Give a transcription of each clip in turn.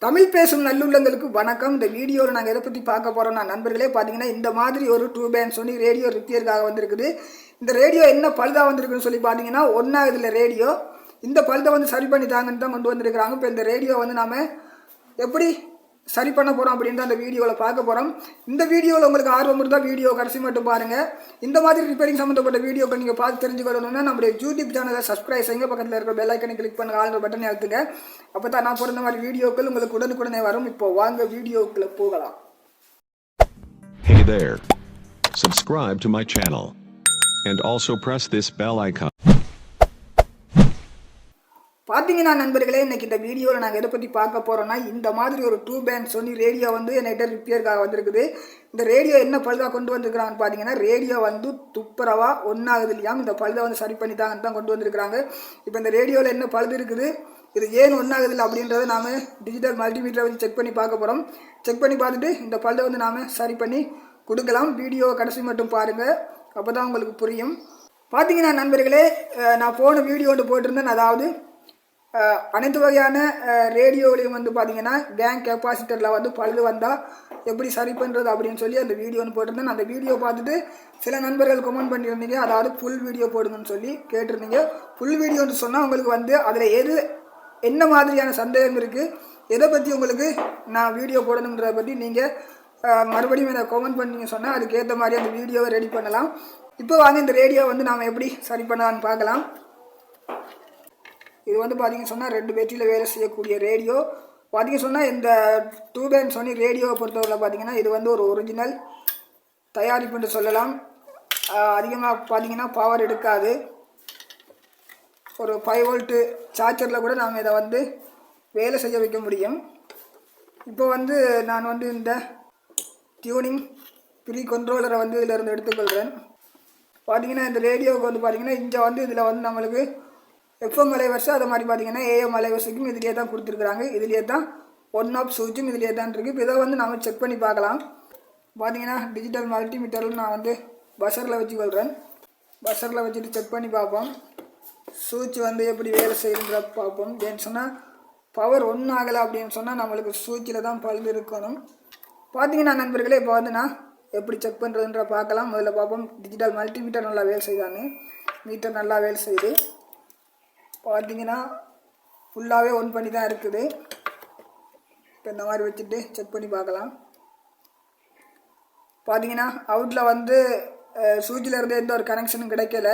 தமிழ் பேசும் நல்லுள்ளங்களுக்கு வணக்கம். இந்த வீடியோவில் நாங்கள் எதை பற்றி பார்க்க போகிறோம்னா நண்பர்களே பார்த்தீங்கன்னா இந்த மாதிரி ஒரு 2 பேண்ட் Sony ரேடியோ ரிப்பேருக்காக வந்திருக்குது. இந்த ரேடியோ என்ன பழுதாக வந்திருக்குன்னு சொல்லி பார்த்தீங்கன்னா ஒன்றாவதுல ரேடியோ இந்த பழுதை வந்து சரி பண்ணி தாங்கன்னு தான் கொண்டு வந்திருக்கிறாங்க. இப்போ இந்த ரேடியோ வந்து நாம் எப்படி சரி பண்ண போகிறோம் அப்படின்னு அந்த வீடியோவில் பார்க்க போகிறோம். இந்த வீடியோவில் உங்களுக்கு ஆர்வம் இருந்தால் வீடியோ கடைசி மட்டும் பாருங்கள். இந்த மாதிரி ரிப்பேரிங் சம்மந்தப்பட்ட வீடியோக்கள் நீங்கள் பார்த்து தெரிஞ்சுக்கணும்னா நம்மளுடைய யூடியூப் சேனலை சப்ஸ்கிரைப் செய்யுங்க. பக்கத்தில் இருக்கிற பெல் ஐக்கனை கிளிக் பண்ணுங்க, ஆளுங்க பட்டனை அழுத்துங்க. அப்போ தான் நான் போகிற மாதிரி வீடியோக்கள் உங்களுக்கு உடனுக்குடனே வரும். இப்போ வாங்க வீடியோக்குள்ளே போகலாம். Hey there. Subscribe to my channel. And also press this bell icon. பார்த்தீங்கன்னா நண்பர்களே, இன்றைக்கி இந்த வீடியோவில் நாங்கள் எதை பற்றி பார்க்க போகிறோம்னா இந்த மாதிரி ஒரு 2 பேண்ட் Sony ரேடியோ வந்து என்கிட்ட ரிப்பேருக்காக வந்திருக்குது. இந்த ரேடியோ என்ன பழுதாக கொண்டு வந்திருக்கிறாங்கன்னு பார்த்தீங்கன்னா ரேடியோ வந்து துப்புரவாக ஒன்றாகுது இல்லையா, இந்த பழுதை வந்து சரி பண்ணி தாங்கன்னு தான் கொண்டு வந்திருக்கிறாங்க. இப்போ இந்த ரேடியோவில் என்ன பழுது இருக்குது, இது ஏன் ஒன்றாகுது இல்லை அப்படின்றத நாம் டிஜிட்டல் மல்டிமீட்டரை வச்சு செக் பண்ணி பார்க்க போகிறோம். செக் பண்ணி பார்த்துட்டு இந்த பழுதை வந்து நாம் சரி பண்ணி கொடுக்கலாம். வீடியோ கடைசி மட்டும் பாருங்கள், அப்போ தான் உங்களுக்கு புரியும். பார்த்தீங்கன்னா நண்பர்களே, நான் போன வீடியோ ஒன்று போட்டிருந்தேன். அதாவது அனைத்து வகையான ரேடியோவிலையும் வந்து பார்த்தீங்கன்னா பேங்க் கெப்பாசிட்டரில் வந்து பழுது வந்தால் எப்படி சரி பண்ணுறது அப்படின்னு சொல்லி அந்த வீடியோ ஒன்று போட்டிருந்தேன். அந்த வீடியோ பார்த்துட்டு சில நண்பர்கள் கமெண்ட் பண்ணியிருந்தீங்க, அதாவது ஃபுல் வீடியோ போடுங்கன்னு சொல்லி கேட்டிருந்தீங்க. ஃபுல் வீடியோன்னு சொன்னால் உங்களுக்கு வந்து அதில் என்ன மாதிரியான சந்தேகம் இருக்குது, எதை பற்றி உங்களுக்கு நான் வீடியோ போடணுன்றதை பற்றி நீங்கள் மறுபடியும் அதை கமெண்ட் பண்ணிங்க சொன்னால் அதுக்கேற்ற மாதிரி அந்த வீடியோவை ரெடி பண்ணலாம். இப்போ வாங்க இந்த ரேடியோ வந்து நாம் எப்படி சரி பண்ணலான்னு பார்க்கலாம். இது வந்து பார்த்தீங்க சொன்னால் 2 பேட்டரியில் வேலை செய்யக்கூடிய ரேடியோ. பார்த்தீங்க சொன்னால் இந்த 2 பேண்ட் Sony ரேடியோவை பொறுத்தவரை பார்த்தீங்கன்னா இது வந்து ஒரு ஒரிஜினல் தயாரிப்பு என்று சொல்லலாம். அதிகமாக பார்த்தீங்கன்னா பவர் எடுக்காது. ஒரு 5 வோல்ட்டு சார்ஜரில் கூட நாம் இதை வந்து வேலை செய்ய வைக்க முடியும். இப்போ வந்து நான் வந்து இந்த டியூனிங் ப்ரீ கண்ட்ரோலரை வந்து இதிலிருந்து எடுத்துக்கொள்கிறேன். பார்த்தீங்கன்னா இந்த ரேடியோவுக்கு வந்து பார்த்தீங்கன்னா இங்கே வந்து இதில் வந்து நம்மளுக்கு எஃப்எம் அலைவரிசை, அது மாதிரி பார்த்தீங்கன்னா ஏஎம் அலைவரிசைக்கும் இதிலே தான் கொடுத்துருக்குறாங்க. இதிலே தான் ஒன் ஆஃப் சுவிட்சும் இதிலே தான் இருக்குது. இப்போ இதை வந்து நம்ம செக் பண்ணி பார்க்கலாம். பார்த்தீங்கன்னா டிஜிட்டல் மல்டிமீட்டரில் நான் வந்து பஸரில் வச்சுக்கொள்கிறேன். பஸரில் வச்சுட்டு செக் பண்ணி பார்ப்போம். சுவிட்ச் வந்து எப்படி வேலை செய்யுன்ற பார்ப்போம். ஏன்னு சொன்னால் பவர் ஒன்றும் ஆகலை அப்படின்னு சொன்னால் நம்மளுக்கு சுவிட்சில் தான் பழுது இருக்கணும். பார்த்தீங்கன்னா நண்பர்களே, இப்போ வந்து நான் எப்படி செக் பண்ணுறதுன்ற பார்க்கலாம். முதல்ல பார்ப்போம். டிஜிட்டல் மல்டிமீட்டர் நல்லா வேலை செய்தானு, மீட்டர் நல்லா வேலை செய்யுது. பார்த்தீங்கன்னா ஃபுல்லாகவே ஒன் பண்ணி தான் இருக்குது. இப்போ இந்த மாதிரி வச்சுட்டு செக் பண்ணி பார்க்கலாம். பார்த்தீங்கன்னா அவுட்டில் வந்து சுவிட்சில் இருந்து எந்த ஒரு கனெக்ஷனும் கிடைக்கல,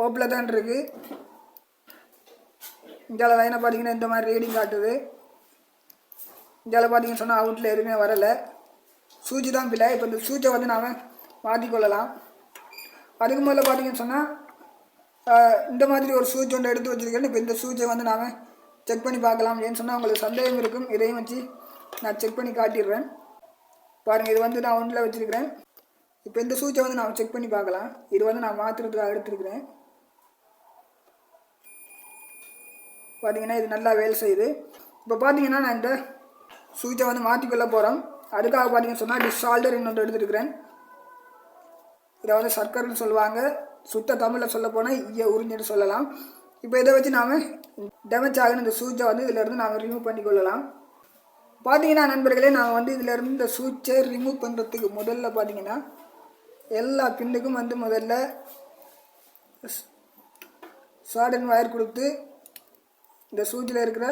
ஓப்பில் தான் இருக்குது. இந்தியாவில் லைனை பார்த்தீங்கன்னா இந்த மாதிரி ரீடிங் காட்டுது. இந்தியாவில் பார்த்தீங்கன்னு சொன்னால் அவுட்டில் எதுவுமே வரலை, சுவிட்சு தான் பிள்ளை. இப்போ இந்த சுவிட்சை வந்து நாம் மாற்றிக்கொள்ளலாம். அதுக்கு முதல்ல பார்த்தீங்கன்னு சொன்னால் இந்த மாதிரி ஒரு சுவிட்ச் ஒன்று எடுத்து வச்சுருக்கேன். இப்போ இந்த சுவிட்சை வந்து நாம் செக் பண்ணி பார்க்கலாம். ஏன்னு சொன்னால் உங்களுக்கு சந்தேகம் இருக்கும், இதையும் வச்சு நான் செக் பண்ணி காட்டிடுறேன். பாருங்கள், இது வந்து நான் ஒன்றில் வச்சுருக்கிறேன். இப்போ இந்த சுவிட்சை வந்து நான் செக் பண்ணி பார்க்கலாம். இது வந்து நான் மாற்றுறதுக்காக எடுத்துருக்கிறேன். பார்த்தீங்கன்னா இது நல்லா வேலை செய்யுது. இப்போ பார்த்தீங்கன்னா நான் இந்த சுவிட்சை வந்து மாற்றிக்கொள்ள போகிறோம். அதுக்காக பார்த்தீங்கன்னு சொன்னால் டிஸ்சால்டர் இன்னொன்று எடுத்துருக்கிறேன். இதை வந்து சர்க்கர்னு சொல்லுவாங்க, சுத்த தமிழில் சொல்ல போனால் உறிஞ்சுன்னு சொல்லலாம். இப்போ இதை வச்சு நாம் டேமேஜ் ஆகின இந்த சுவிட்சை வந்து இதிலேருந்து நாம் ரிமூவ் பண்ணிக்கொள்ளலாம். பார்த்தீங்கன்னா நண்பர்களே, நான் வந்து இதிலேருந்து இந்த சுவிட்சை ரிமூவ் பண்ணுறதுக்கு முதல்ல பார்த்தீங்கன்னா எல்லா பின்னுக்கும் வந்து முதல்ல ஷார்டன் வயர் கொடுத்து இந்த சுவிட்சில் இருக்கிற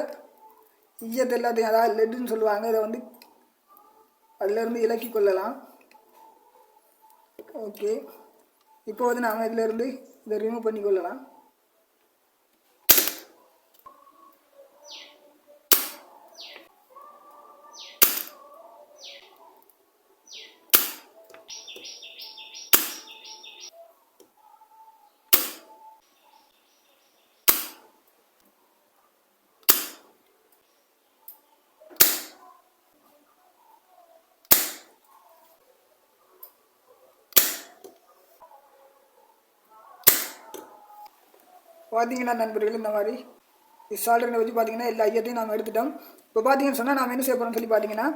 ஈயத்தை எல்லாத்தையும், அதாவது லெட்டுன்னு சொல்லுவாங்க, இதை வந்து அதிலேருந்து இலக்கி கொள்ளலாம். ஓகே, இப்போ வந்து நாம் இதிலேருந்து இதை ரிமூவ் பண்ணிக்கொள்ளலாம். பார்த்தீங்கன்னா நண்பர்கள், இந்த மாதிரி சால்டரை வச்சு பார்த்தீங்கன்னா எல்லா ஐயத்தையும் நாம் எடுத்துட்டோம். இப்போ பார்த்தீங்கன்னு சொன்னால் நாம் என்ன செய்ய போகிறோம்னு சொல்லி பார்த்தீங்கன்னா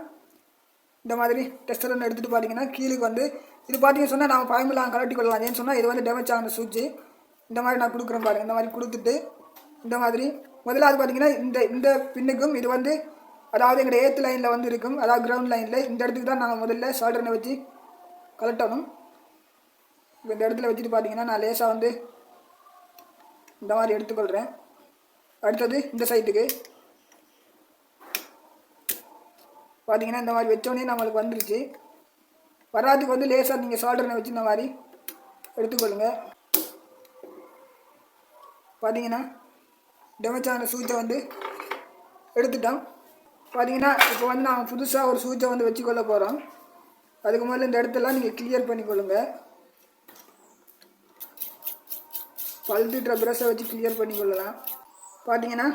இந்த மாதிரி டெஸ்டர் ஒன்று எடுத்துகிட்டு பார்த்தீங்கன்னா கீழே வந்து இது பார்த்தீங்கன்னு சொன்னால் நம்ம பயமில்லாம் கலட்டி கொள்ளலாம். ஏன்னு சொன்னால் இது வந்து டேமேஜ் ஆகின சுவிட்சு. இந்த மாதிரி நான் கொடுக்குறேன் பாருங்கள். இந்த மாதிரி கொடுத்துட்டு இந்த மாதிரி முதலாவது பார்த்தீங்கன்னா இந்த பின்னுக்கும் இது வந்து அதாவது எங்களுடைய ஏத்து லைனில் வந்து இருக்கும், அதாவது கிரவுண்ட் லைனில். இந்த இடத்துக்கு தான் நாங்கள் முதல்ல ஷோல்டரை வச்சு கலட்டணும். இப்போ இந்த இடத்துல வச்சுட்டு பார்த்தீங்கன்னா நான் லேசாக வந்து இந்த மாதிரி எடுத்துக்கொள்கிறேன். அடுத்தது இந்த சைட்டுக்கு பார்த்தீங்கன்னா இந்த மாதிரி வச்சோடனே நம்மளுக்கு வந்துருச்சு. வராதுக்கு வந்து லேசாக நீங்கள் ஷோல்டரை வச்சு இந்த மாதிரி எடுத்துக்கொள்ளுங்க. பார்த்தீங்கன்னா டெமச்சான சூச்சை வந்து எடுத்துட்டோம். பார்த்தீங்கன்னா இப்போ வந்து நாங்கள் புதுசாக ஒரு சூச்சை வந்து வச்சுக்கொள்ள போகிறோம். அதுக்கு முதல்ல இந்த இடத்தெல்லாம் நீங்கள் கிளியர் பண்ணிக்கொள்ளுங்க. பழுத்துட்டுற ப்ரஷை வச்சு கிளியர் பண்ணிக்கொள்ளலாம். பார்த்தீங்கன்னா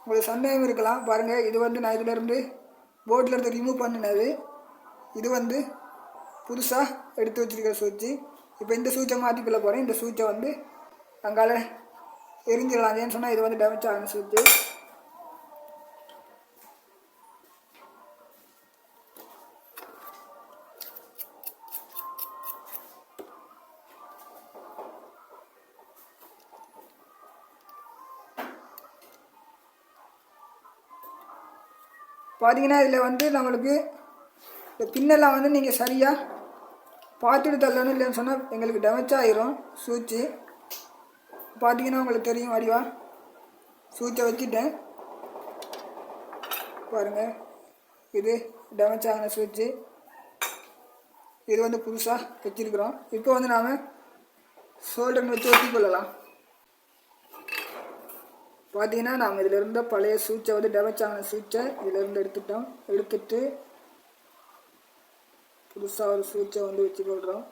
உங்களுக்கு சந்தேகம் இருக்கலாம், பாருங்கள் இது வந்து நான் இதிலேருந்து போர்டில் இருந்து ரிமூவ் பண்ணினது. இது வந்து புதுசாக எடுத்து வச்சுருக்கிற சூச்சு. இப்போ இந்த சூச்சை மாற்றிக்கொள்ள போகிறேன். இந்த சூச்சை வந்து அங்கால எரிஞ்சிடலாம். ஏன்னு சொன்னால் இது வந்து டேமேஜ் ஆன சூச்சு. பார்த்தீங்கன்னா இதில் வந்து நம்மளுக்கு இந்த பின்னெல்லாம் வந்து நீங்கள் சரியாக பார்த்துட்டு தள்ளணும். இல்லைன்னு சொன்னால் எங்களுக்கு டேமேஜ் ஆகிரும் சூச்சு. பார்த்தீங்கன்னா உங்களுக்கு தெரியும் வடிவா சூச்சை வச்சுட்டேன். பாருங்கள் இது டேமேஜ் ஆகின சூச்சு. இது வந்து புதுசாக வச்சுருக்குறோம். இப்போ வந்து நாம் ஷோல்டர் வச்சு ஒட்டிக்கொள்ளலாம். பார்த்தீங்கன்னா நாம் இதில் இருந்த பழைய சூச்சை வந்து டேமேஜ் ஆகின சூச்சை இதிலேருந்து எடுத்துட்டோம். எடுத்துட்டு புதுசாக ஒரு சூச்சை வந்து வச்சுக்கொள்கிறோம்.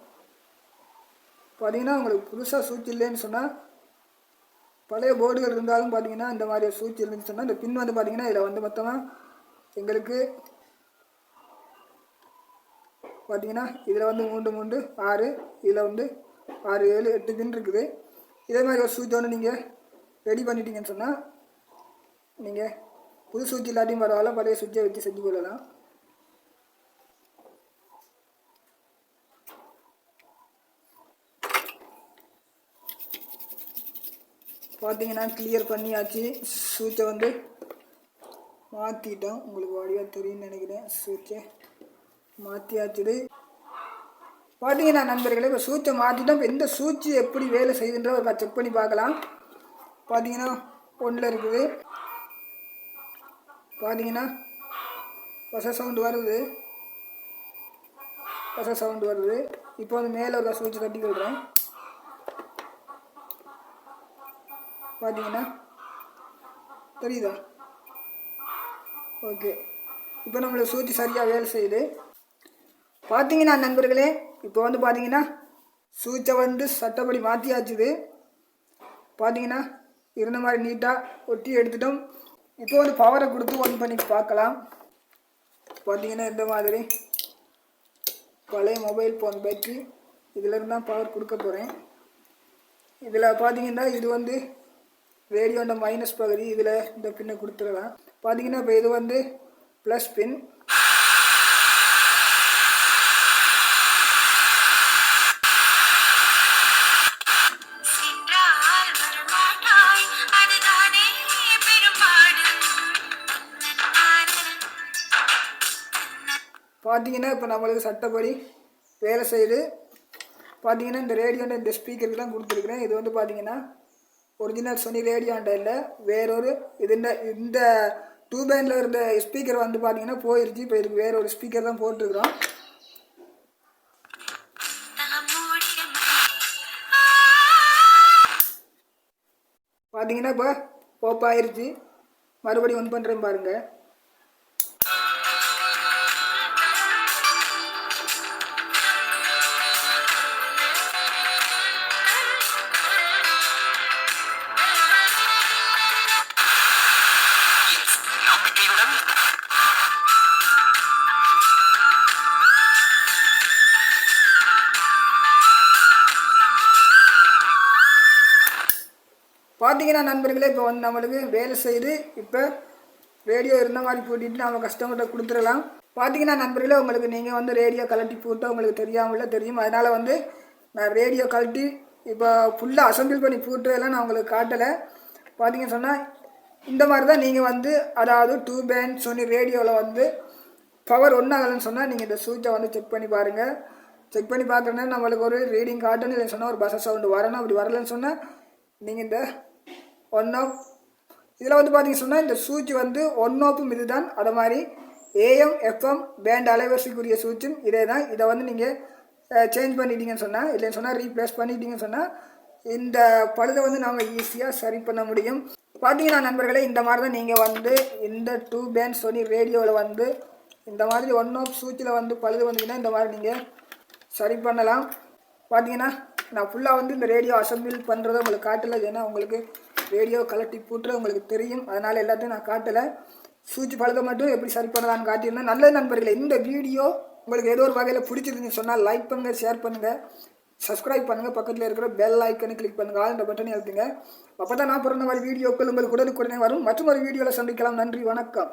பார்த்தீங்கன்னா உங்களுக்கு புதுசாக சூச்சு இல்லைன்னு சொன்னால் பழைய போர்டுகள் இருந்தாலும் பார்த்தீங்கன்னா இந்த மாதிரி ஒரு சூச்சு இருந்துச்சு சொன்னால் இந்த பின் வந்து பார்த்தீங்கன்னா இதில் வந்து மொத்தமாக எங்களுக்கு பார்த்தீங்கன்னா இதில் வந்து 3 3 6, இதில் வந்து 6 7 8 பின் இருக்குது. இதே மாதிரி ஒரு சூச்சை வந்து நீங்கள் ரெடி பண்ணிட்டீங்கன்னு சொன்னால் நீங்கள் புது சூச்சு இல்லாட்டியும் பரவாயில்ல, பழைய சூச்சை வச்சு செஞ்சு கொள்ளலாம். பார்த்தீங்கன்னா கிளியர் பண்ணியாச்சு. சூச்சை வந்து மாற்றிட்டோம். உங்களுக்கு வடிவாக தெரியும்னு நினைக்கிறேன். சூச்சை மாற்றியாச்சுது. பார்த்தீங்கன்னா நண்பர்களே இப்போ சூச்சை மாற்றிட்டோம். இப்போ இந்த சூச்சு எப்படி வேலை செய்யுதுன்ற ஒரு செக் பண்ணி பார்க்கலாம். பார்த்தீங்கன்னா 1 இருக்குது. பார்த்தீங்கன்னா பச சவுண்டு வருது. இப்போ வந்து மேலே ஒரு சூச்சை தட்டி கொள்கிறேன். பார்த்தீங்கன்னா தெரியுதா? ஓகே, இப்போ நம்மளுக்கு சூச்சு சரியாக வேலை செய்யுது. பார்த்தீங்கன்னா நண்பர்களே இப்போ வந்து பார்த்தீங்கன்னா சூச்சை வந்து சட்டப்படி மாற்றியாச்சுது. பார்த்தீங்கன்னா இருந்த மாதிரி நீட்டாக ஒட்டி எடுத்துட்டோம். இப்போ வந்து பவரை கொடுத்து ஒன் பண்ணி பார்க்கலாம். பார்த்தீங்கன்னா இந்த மாதிரி பழைய மொபைல் ஃபோன் பேட்டரி இதிலேருந்து தான் பவர் கொடுக்க போகிறேன். இதில் பார்த்தீங்கன்னா இது வந்து ரேடியோண்ட மைனஸ் பகுதி. இதில் இந்த பின்னை கொடுத்துடலாம். பார்த்தீங்கன்னா இப்போ இது வந்து ப்ளஸ் பின். பார்த்தீங்கன்னா இப்போ நம்மளுக்கு சட்டப்படி வேலை செய்யுது. பார்த்தீங்கன்னா இந்த ரேடியோண்ட இந்த ஸ்பீக்கருக்கு தான் கொடுத்துருக்குறேன். இது வந்து பார்த்தீங்கன்னா ஒரிஜினல் சோனி ரேடியோண்ட இல்லை, வேறொரு இந்த 2 பேண்டில் இருந்த ஸ்பீக்கர் வந்து பார்த்தீங்கன்னா போயிடுச்சு. இப்போ இதுக்கு வேற ஒரு ஸ்பீக்கர் தான் போட்டிருக்கிறோம். பார்த்தீங்கன்னா இப்போ ஓப் ஆயிடுச்சு. மறுபடியும் ஒன் பண்ணுறேன் பாருங்கள். பார்த்தீங்கன்னா நண்பர்களே இப்போ வந்து நம்மளுக்கு வேலை செய்து இப்போ ரேடியோ இருந்த மாதிரி போட்டிட்டு நம்ம கஸ்டமர்கிட்ட கொடுத்துடலாம். பார்த்தீங்கன்னா நண்பர்களே உங்களுக்கு நீங்கள் வந்து ரேடியோ கழட்டி போட்டு உங்களுக்கு தெரியாமல் தெரியும். அதனால் வந்து நான் ரேடியோ கழட்டி இப்போ ஃபுல்லாக அசம்பிள் பண்ணி போட்டுறதெல்லாம் நான் உங்களுக்கு காட்டலை. பார்த்தீங்கன்னு சொன்னால் இந்த மாதிரி தான் நீங்கள் வந்து அதாவது 2 பேண்ட் சோனி ரேடியோவில் வந்து பவர் ஒன்றாகலன்னு சொன்னால் நீங்கள் இந்த சுவிட்சை வந்து செக் பண்ணி பாருங்கள். செக் பண்ணி பார்க்குறேன்னா நம்மளுக்கு ஒரு ரீடிங் காட்டணும், இல்லைன்னு சொன்னால் ஒரு பஸ் சவுண்டு வரணும். அப்படி வரலன்னு சொன்னால் நீங்கள் இந்த ஒன் ஆஃப் இதில் வந்து பார்த்தீங்கன்னு சொன்னால் இந்த சுவிட்ச் வந்து ஒன் ஆஃபும் இது தான். அதை மாதிரி ஏஎம் எஃப்எம் பேண்ட் அலைவரிசைக்குரிய சுவிட்சும் இதே தான். இதை வந்து நீங்கள் சேஞ்ச் பண்ணிட்டீங்கன்னு சொன்னால், இல்லைன்னு சொன்னால் ரீப்ளேஸ் பண்ணிட்டீங்கன்னு சொன்னால் இந்த பழுதை வந்து நாங்கள் ஈஸியாக சரி பண்ண முடியும். பார்த்தீங்கன்னா நண்பர்களே, இந்த மாதிரி தான் நீங்கள் வந்து இந்த 2 பேண்ட் சோனி ரேடியோவில் வந்து இந்த மாதிரி ஒன் ஆஃப் சுவிட்சில் வந்து பழுது வந்தீங்கன்னா இந்த மாதிரி நீங்கள் சரி பண்ணலாம். பார்த்தீங்கன்னா நான் ஃபுல்லாக வந்து இந்த ரேடியோ அசம்பிள் பண்ணுறதை உங்களுக்கு காட்டலை. ஏன்னா உங்களுக்கு ரேடியோ கலட்டி பூட்டுறது உங்களுக்கு தெரியும், அதனால் எல்லாத்தையும் நான் காட்டலை. சுவிட்ச் பழுதை மட்டும் எப்படி சரி பண்ணலான்னு காட்டியிருந்தேன். நல்லது நண்பர்களே, இந்த வீடியோ உங்களுக்கு ஏதோ ஒரு வகையில் பிடிச்சிருந்துன்னு சொன்னால் லைக் பண்ணுங்கள், ஷேர் பண்ணுங்கள், சப்ஸ்கிரைப் பண்ணுங்கள், பக்கத்தில் இருக்கிற பெல் ஐக்கனை கிளிக் பண்ணுங்கள், ஆல் இந்த பட்டனை அழுத்துங்க. அப்போ தான் நான் பிறந்த மாதிரி வீடியோக்கள் உங்களுக்கு உடனுக்குடனே வரும். மற்றும் ஒரு வீடியோவில் சந்திக்கலாம். நன்றி, வணக்கம்.